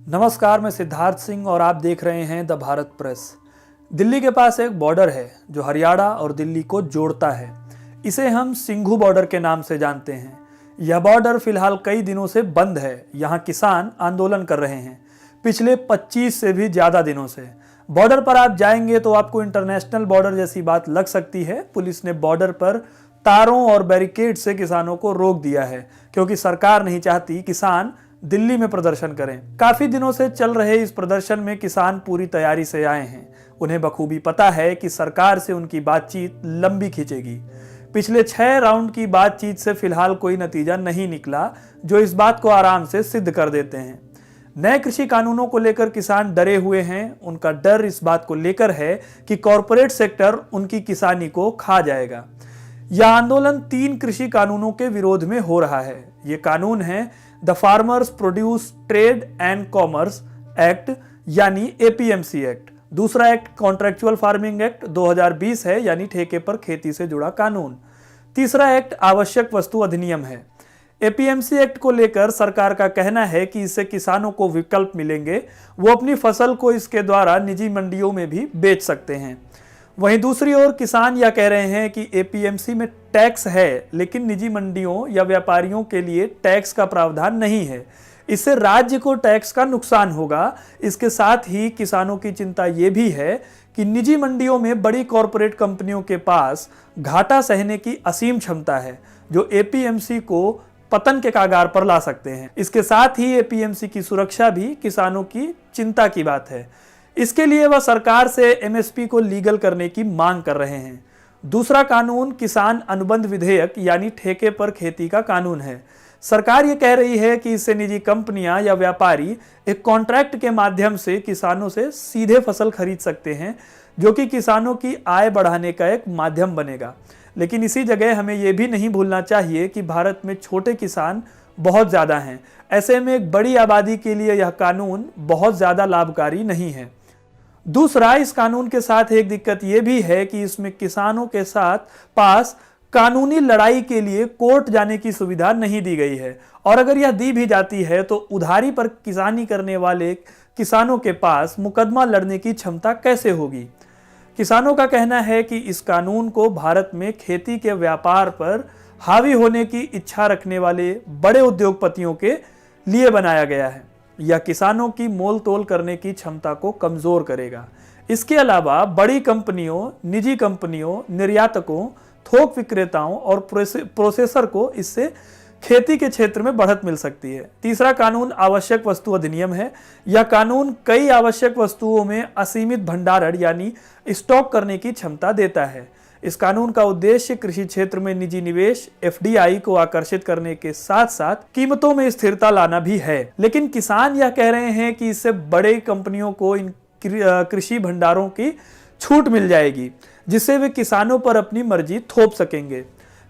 नमस्कार, मैं सिद्धार्थ सिंह और आप देख रहे हैं द भारत प्रेस। दिल्ली के पास एक बॉर्डर है जो हरियाणा और दिल्ली को जोड़ता है। इसे हम सिंघू बॉर्डर के नाम से जानते हैं। यह बॉर्डर फिलहाल कई दिनों से बंद है। यहाँ किसान आंदोलन कर रहे हैं पिछले 25 से भी ज्यादा दिनों से। बॉर्डर पर आप जाएंगे तो आपको इंटरनेशनल बॉर्डर जैसी बात लग सकती है। पुलिस ने बॉर्डर पर तारों और बैरिकेड से किसानों को रोक दिया है क्योंकि सरकार नहीं चाहती किसान दिल्ली में प्रदर्शन करें। काफी दिनों से चल रहे इस प्रदर्शन में किसान पूरी तैयारी से आए हैं। उन्हें बखूबी पता है कि सरकार से उनकी बातचीत लंबी खींचेगी। पिछले 6 राउंड की बातचीत से फिलहाल कोई नतीजा नहीं निकला, जो इस बात को आराम से सिद्ध कर देते हैं। नए कृषि कानूनों को लेकर किसान डरे हुए हैं। उनका डर इस बात को लेकर है कि कॉरपोरेट सेक्टर उनकी किसानी को खा जाएगा। यह आंदोलन 3 कृषि कानूनों के विरोध में हो रहा है। ये कानून है the farmers produce trade and commerce act यानी एपीएमसी एक्ट। दूसरा एक्ट कॉन्ट्रैक्चुअल फार्मिंग एक्ट 2020 है यानी ठेके पर खेती से जुड़ा कानून। तीसरा एक्ट आवश्यक वस्तु अधिनियम है। एपीएमसी एक्ट को लेकर सरकार का कहना है कि इससे किसानों को विकल्प मिलेंगे। वो अपनी फसल को इसके द्वारा निजी मंडियों में भी बेच सकते हैं। वहीं दूसरी ओर किसान यह कह रहे हैं कि एपीएमसी में टैक्स है लेकिन निजी मंडियों या व्यापारियों के लिए टैक्स का प्रावधान नहीं है। इससे राज्य को टैक्स का नुकसान होगा। इसके साथ ही किसानों की चिंता यह भी है कि निजी मंडियों में बड़ी कॉरपोरेट कंपनियों के पास घाटा सहने की असीम क्षमता है, जो एपीएमसी को पतन के कागार पर ला सकते हैं। इसके साथ ही एपीएमसी की सुरक्षा भी किसानों की चिंता की बात है। इसके लिए वह सरकार से एमएसपी को लीगल करने की मांग कर रहे हैं। दूसरा कानून किसान अनुबंध विधेयक यानी ठेके पर खेती का कानून है। सरकार ये कह रही है कि इससे निजी कंपनियां या व्यापारी एक कॉन्ट्रैक्ट के माध्यम से किसानों से सीधे फसल खरीद सकते हैं, जो कि किसानों की आय बढ़ाने का एक माध्यम बनेगा। लेकिन इसी जगह हमें यह भी नहीं भूलना चाहिए कि भारत में छोटे किसान बहुत ज्यादा हैं। ऐसे में एक बड़ी आबादी के लिए यह कानून बहुत ज्यादा लाभकारी नहीं है। दूसरा, इस कानून के साथ एक दिक्कत यह भी है कि इसमें किसानों के साथ पास कानूनी लड़ाई के लिए कोर्ट जाने की सुविधा नहीं दी गई है, और अगर यह दी भी जाती है तो उधारी पर किसानी करने वाले किसानों के पास मुकदमा लड़ने की क्षमता कैसे होगी। किसानों का कहना है कि इस कानून को भारत में खेती के व्यापार पर हावी होने की इच्छा रखने वाले बड़े उद्योगपतियों के लिए बनाया गया है। यह किसानों की मोल तोल करने की क्षमता को कमजोर करेगा। इसके अलावा बड़ी कंपनियों, निजी कंपनियों, निर्यातकों, थोक विक्रेताओं और प्रोसेसर को इससे खेती के क्षेत्र में बढ़त मिल सकती है। तीसरा कानून आवश्यक वस्तु अधिनियम है। यह कानून कई आवश्यक वस्तुओं में असीमित भंडारण यानी स्टॉक करने की क्षमता देता है। इस कानून का उद्देश्य कृषि क्षेत्र में निजी निवेश एफडीआई को आकर्षित करने के साथ साथ कीमतों में स्थिरता लाना भी है। लेकिन किसान यह कह रहे हैं कि इससे बड़े कंपनियों को इन कृषि भंडारों की छूट मिल जाएगी, जिससे वे किसानों पर अपनी मर्जी थोप सकेंगे।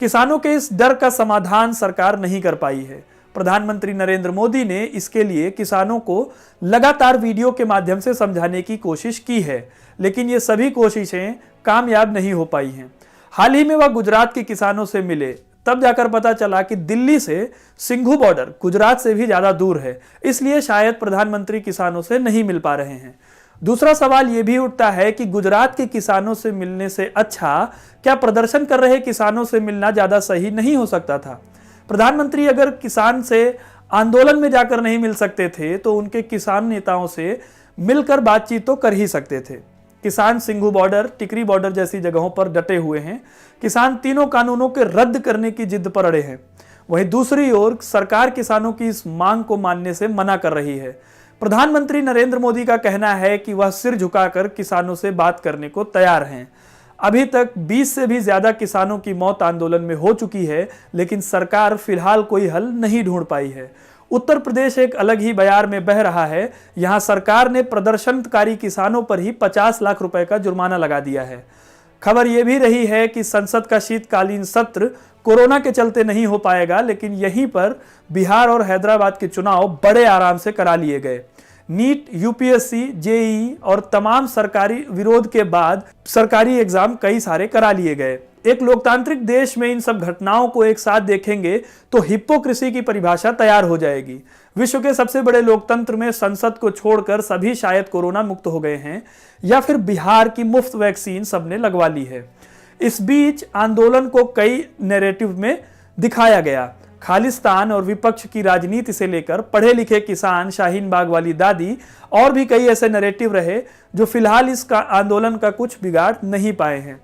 किसानों के इस डर का समाधान सरकार नहीं कर पाई है। प्रधानमंत्री नरेंद्र मोदी ने इसके लिए किसानों को लगातार वीडियो के माध्यम से समझाने की कोशिश की है, लेकिन ये सभी कोशिशें कामयाब नहीं हो पाई हैं। हाल ही में वह गुजरात के किसानों से मिले, तब जाकर पता चला कि दिल्ली से सिंघू बॉर्डर गुजरात से भी ज्यादा दूर है, इसलिए शायद प्रधानमंत्री किसानों से नहीं मिल पा रहे हैं। दूसरा सवाल यह भी उठता है कि गुजरात के किसानों से मिलने से अच्छा क्या प्रदर्शन कर रहे किसानों से मिलना ज्यादा सही नहीं हो सकता था। प्रधानमंत्री अगर किसान से आंदोलन में जाकर नहीं मिल सकते थे तो उनके किसान नेताओं से मिलकर बातचीत तो कर ही सकते थे। किसान सिंघू बॉर्डर, टिकरी बॉर्डर जैसी जगहों पर डटे हुए हैं। किसान तीनों कानूनों के रद्द करने की जिद पर अड़े हैं। वहीं दूसरी ओर सरकार किसानों की इस मांग को मानने से मना कर रही है। प्रधानमंत्री नरेंद्र मोदी का कहना है कि वह सिर झुकाकर किसानों से बात करने को तैयार हैं। अभी तक 20 से भी ज्यादा किसानों की मौत आंदोलन में हो चुकी है, लेकिन सरकार फिलहाल कोई हल नहीं ढूंढ पाई है। उत्तर प्रदेश एक अलग ही बयार में बह रहा है। यहां सरकार ने प्रदर्शनकारी किसानों पर ही 50 लाख रुपए का जुर्माना लगा दिया है। खबर यह भी रही है कि संसद का शीतकालीन सत्र कोरोना के चलते नहीं हो पाएगा, लेकिन यहीं पर बिहार और हैदराबाद के चुनाव बड़े आराम से करा लिए गए। नीट, यूपीएससी, जेईई और तमाम सरकारी विरोध के बाद सरकारी एग्जाम कई सारे करा लिए गए। एक लोकतांत्रिक देश में इन सब घटनाओं को एक साथ देखेंगे तो हिपोक्रेसी की परिभाषा तैयार हो जाएगी। विश्व के सबसे बड़े लोकतंत्र में संसद को छोड़कर सभी शायद कोरोना मुक्त हो गए हैं, या फिर बिहार की मुफ्त वैक्सीन सबने लगवा ली है। इस बीच आंदोलन को कई नैरेटिव में दिखाया गया। खालिस्तान और विपक्ष की राजनीति से लेकर पढ़े लिखे किसान, शाहीन बाग वाली दादी और भी कई ऐसे नैरेटिव रहे जो फिलहाल इस आंदोलन का कुछ बिगाड़ नहीं पाए हैं।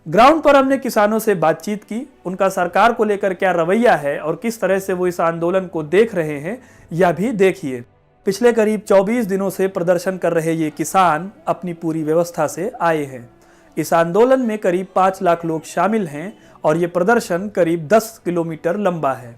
ग्राउंड पर हमने किसानों से बातचीत की, उनका सरकार को लेकर क्या रवैया है और किस तरह से वो इस आंदोलन को देख रहे हैं, यह भी देखिए। पिछले करीब 24 दिनों से प्रदर्शन कर रहे ये किसान अपनी पूरी व्यवस्था से आए हैं। इस आंदोलन में करीब 5 लाख लोग शामिल हैं और ये प्रदर्शन करीब 10 किलोमीटर लंबा है।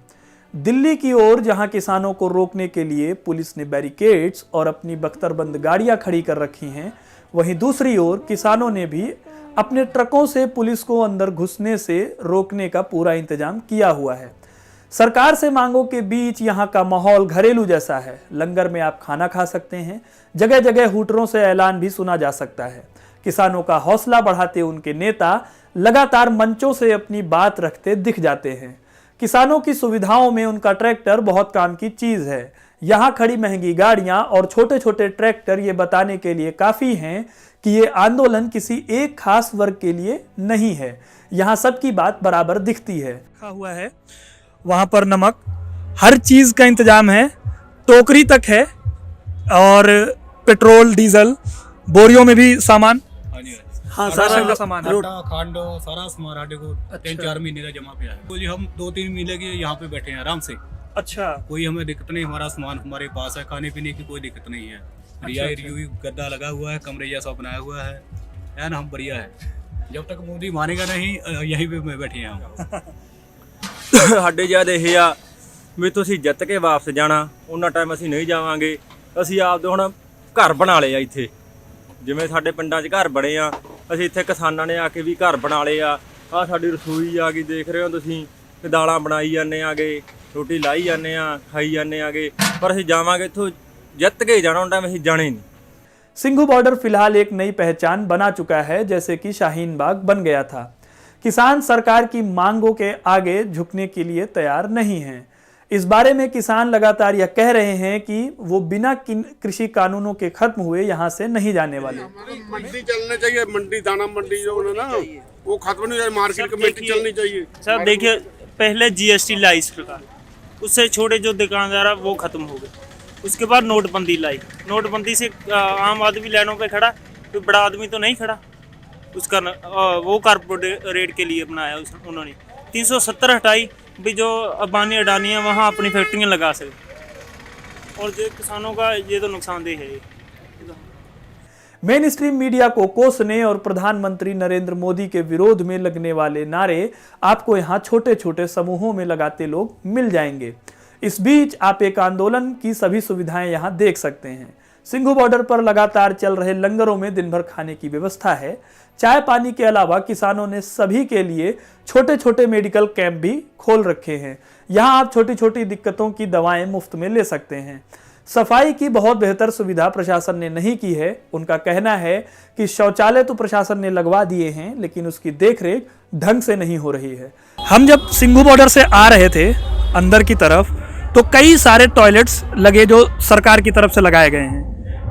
दिल्ली की ओर जहां किसानों को रोकने के लिए पुलिस ने बैरिकेड्स और अपनी बख्तरबंद गाड़ियां खड़ी कर रखी हैं, वहीं दूसरी ओर किसानों ने भी अपने ट्रकों से पुलिस को अंदर घुसने से रोकने का पूरा इंतजाम किया हुआ है। सरकार से मांगों के बीच यहाँ का माहौल घरेलू जैसा है। लंगर में आप खाना खा सकते हैं, जगह जगह हुटरों से ऐलान भी सुना जा सकता है। किसानों का हौसला बढ़ाते उनके नेता लगातार मंचों से अपनी बात रखते दिख जाते हैं। किसानों की सुविधाओं में उनका ट्रैक्टर बहुत काम की चीज है। यहाँ खड़ी महंगी गाड़ियां और छोटे छोटे ट्रैक्टर ये बताने के लिए काफी हैं कि ये आंदोलन किसी एक खास वर्ग के लिए नहीं है। यहाँ सबकी बात बराबर दिखती है। रखा हुआ है, वहां पर नमक, हर चीज का इंतजाम है, टोकरी तक है, और पेट्रोल, डीजल, बोरियों में भी सामान। हाँ, सारा का सामान, खांडो सारा सामान आटे को 3-4 महीने का जमा पे है। तो जी हम 2-3 महीने के यहाँ पे बैठे हैं आराम से। अच्छा, कोई हमें दिक्कत नहीं, हमारा सामान हमारे पास है, खाने पीने की कोई दिक्कत नहीं है। गद्दा लगा हुआ है, कमरे जैसा बनाया हुआ है ना, हम बढ़िया है। जब तक मोदी मानेगा नहीं, यहीं पे मैं बैठे हैं हम। ਸਾਡੇ ਜਦ ਇਹ ਆ ਵੀ ਤੁਸੀਂ ਜਿੱਤ ਕੇ ਵਾਪਸ ਜਾਣਾ, ਉਹਨਾਂ ਟਾਈਮ ਅਸੀਂ ਨਹੀਂ ਜਾਵਾਂਗੇ। ਅਸੀਂ ਆਪਦੇ ਹੁਣ ਘਰ ਬਣਾ ਲਏ ਆ ਇੱਥੇ, ਜਿਵੇਂ ਸਾਡੇ ਪਿੰਡਾਂ 'ਚ ਘਰ ਬਣੇ ਆ, ਅਸੀਂ ਇੱਥੇ ਕਿਸਾਨਾਂ ਨੇ ਆ ਕੇ ਵੀ ਘਰ ਬਣਾ ਲਏ ਆ। ਆਹ ਸਾਡੀ ਰਸੋਈ ਆ ਗਈ, ਦੇਖ ਰਹੇ ਹੋ ਤੁਸੀਂ, ਦਾਲਾਂ ਬਣਾਈ ਜਾਂਦੇ ਆਗੇ, ਰੋਟੀ ਲਾਈ ਜਾਂਦੇ ਆ, ਖਾਈ ਜਾਂਦੇ ਆਗੇ, ਪਰ ਅਸੀਂ ਜਾਵਾਂਗੇ ਇੱਥੋਂ ਜਿੱਤ ਕੇ जाना, उन टाइम ਅਸੀਂ जाने नहीं। सिंघू बॉर्डर फिलहाल एक नई पहचान बना चुका है, जैसे कि शाहीन बाग बन गया था। किसान सरकार की मांगों के आगे झुकने के लिए तैयार नहीं हैं। इस बारे में किसान लगातार यह कह रहे हैं कि वो बिना कृषि कानूनों के खत्म हुए यहाँ से नहीं जाने वाले। मंडी चलना चाहिए, मंडी दाना मंडी जो है ना वो खत्म नहीं, मार्केट कमेटी चलनी चाहिए। सर देखिए, पहले जीएसटी लाई इस प्रकार, उससे छोटे जो दुकानदार वो खत्म हो गए। उसके बाद नोटबंदी लाई, नोटबंदी से आम आदमी लाइनों पे खड़ा, कोई बड़ा आदमी तो नहीं खड़ा। उसका वो कारपोरेट के लिए बनाया उन्होंने 370 हटाई भी, जो अबानी अडानी है वहाँ अपनी फैक्ट्रियाँ लगा सके, और जो किसानों का ये तो नुकसानदेह है। मेन स्ट्रीम मीडिया को कोसने और प्रधानमंत्री नरेंद्र मोदी के विरोध में लगने वाले नारे आपको यहाँ छोटे छोटे समूहों में लगाते लोग मिल जाएंगे। इस बीच आप एक आंदोलन की सभी सुविधाएं यहाँ देख सकते हैं। सिंघू बॉर्डर पर लगातार चल रहे लंगरों में दिन भर खाने की व्यवस्था है। चाय पानी के अलावा किसानों ने सभी के लिए छोटे छोटे मेडिकल कैंप भी खोल रखे हैं। यहाँ आप छोटी छोटी दिक्कतों की दवाएं मुफ्त में ले सकते हैं। सफाई की बहुत बेहतर सुविधा प्रशासन ने नहीं की है। उनका कहना है कि शौचालय तो प्रशासन ने लगवा दिए हैं, लेकिन उसकी देखरेख ढंग से नहीं हो रही है। हम जब सिंघू बॉर्डर से आ रहे थे अंदर की तरफ, तो कई सारे टॉयलेट्स लगे जो सरकार की तरफ से लगाए गए हैं।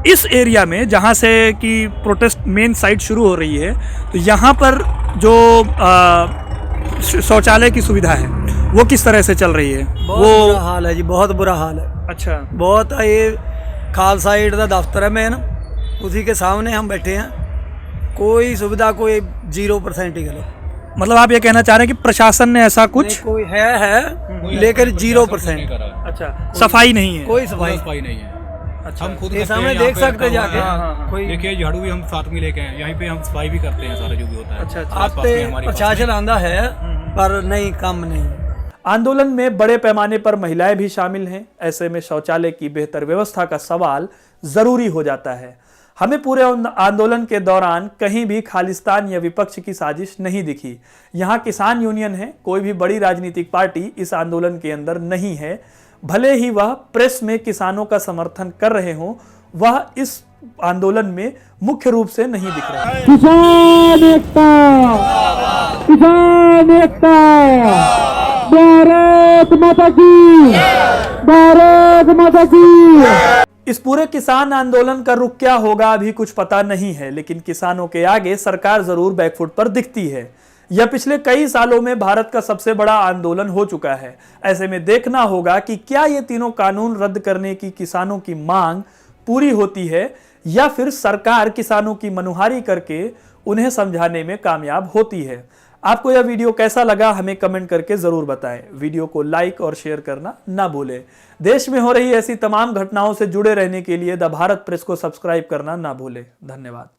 इस एरिया में जहाँ से कि प्रोटेस्ट मेन साइट शुरू हो रही है, तो यहाँ पर जो शौचालय की सुविधा है वो किस तरह से चल रही है? बहुत बुरा हाल है जी, बहुत बुरा हाल है। अच्छा, बहुत। ये खालसा एड का दफ्तर है मेन, उसी के सामने हम बैठे हैं। कोई सुविधा, कोई 0% ही। मतलब आप ये कहना चाह रहे हैं कि प्रशासन ने ऐसा कुछ कोई है लेकिन 0%। अच्छा, सफाई नहीं है, कोई सफाई नहीं है। अच्छा, हम खुद ये सामने देख सकते जाके। कोई देखिए, झाड़ू भी हम साथ में लेके हैं, यहीं पे हम सफाई भी करते हैं, सारा जो भी होता है। अच्छा, आते प्रशासन आंदा है पर नहीं, काम नहीं। आंदोलन में बड़े पैमाने पर महिलाएं भी शामिल हैं। ऐसे में शौचालय की बेहतर व्यवस्था का सवाल जरूरी हो जाता है। हमें पूरे आंदोलन के दौरान कहीं भी खालिस्तान या विपक्ष की साजिश नहीं दिखी। यहाँ किसान यूनियन है, कोई भी बड़ी राजनीतिक पार्टी इस आंदोलन के अंदर नहीं है। भले ही वह प्रेस में किसानों का समर्थन कर रहे हों, वह इस आंदोलन में मुख्य रूप से नहीं दिख रहा है। किसान एकता, भारत माता की, भारत माता की। इस पूरे किसान आंदोलन का रुख क्या होगा अभी कुछ पता नहीं है, लेकिन किसानों के आगे सरकार जरूर बैकफुट पर दिखती है। यह पिछले कई सालों में भारत का सबसे बड़ा आंदोलन हो चुका है। ऐसे में देखना होगा कि क्या ये तीनों कानून रद्द करने की किसानों की मांग पूरी होती है या फिर सरकार किसानों की मनुहारी करके उन्हें समझाने में कामयाब होती है। आपको यह वीडियो कैसा लगा हमें कमेंट करके जरूर बताएं। वीडियो को लाइक और शेयर करना ना भूलें। देश में हो रही ऐसी तमाम घटनाओं से जुड़े रहने के लिए द भारत प्रेस को सब्सक्राइब करना ना भूलें। धन्यवाद।